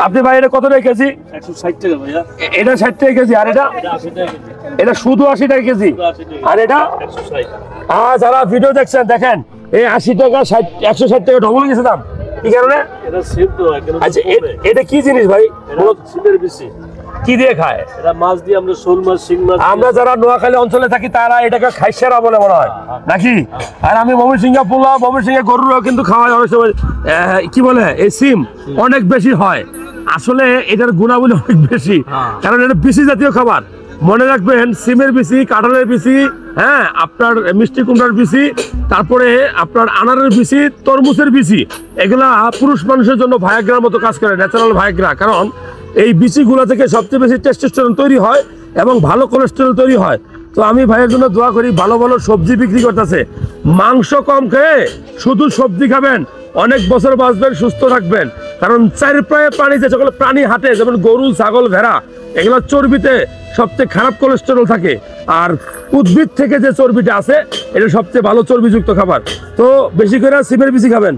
আপনি ভাই এটা কত টাকা কেজি? 160 টাকা ভাইয়া। এটা 60 টাকা কেজি, আর এটা 80 টাকা কেজি। এটা শুধু 80 টাকা কেজি, আর এটা 160। যারা ভিডিও দেখছেন দেখেন, এই 80 টাকা 160 টাকা ডবল গেছে দাম। কি কারণে? এটা সিদ্ধ একদম। আচ্ছা এটা কি জিনিস ভাই? সিমের বেশি। কি দিয়ে খায়? এটা মাছ দিয়ে, আমরা শোল মাছ, শিং মাছ। আমরা যারা নোয়াখালী অঞ্চলে থাকি তারা এটাকে খাইছেরা বলে মনে হয় নাকি? আর আমি ময়মনসিংহ পোলা, ময়মনসিংহ গরুরও কিন্তু খাওয়াই অনেক সময়। কি বলে এই সিম অনেক বেশি হয়, আসলে এটার গুণাবলী অনেক বেশি, কারণ এটা বিচি জাতীয় খাবার। মনে রাখবেন, সিমের বিচি, কাঁঠালের বিচি, হ্যাঁ আপনার মিষ্টি কুমড়ার বিচি, তারপরে আপনার আনারের বিচি, তরমুজের বিচি, এগুলা পুরুষ মানুষের জন্য ভায়াগ্রার মতো কাজ করে, ন্যাচারাল ভায়াগ্রা। কারণ এই বিচিগুলো থেকে সবচেয়ে বেশি টেস্টোস্টেরন তৈরি হয় এবং ভালো কোলেস্টেরল তৈরি হয়। তো আমি ভাইয়ের জন্য দোয়া করি, ভালো ভালো সবজি বিক্রি করতেছে, মাংস কম খেয়ে শুধু সবজি খাবেন, অনেক বছর বাঁচবেন, সুস্থ থাকবেন। কারণ চারিপায়ে প্রাণী, যে সকল প্রাণী হাঁটে, যেমন গরু, ছাগল, ভেড়া, এগুলো চর্বিতে সবচেয়ে খারাপ কোলেস্টেরল থাকে। আর উদ্ভিদ থেকে যে চর্বিটা আছে, এটা সবচেয়ে ভালো চর্বিযুক্ত খাবার। তো বেশি করে সিমের বিচি খাবেন।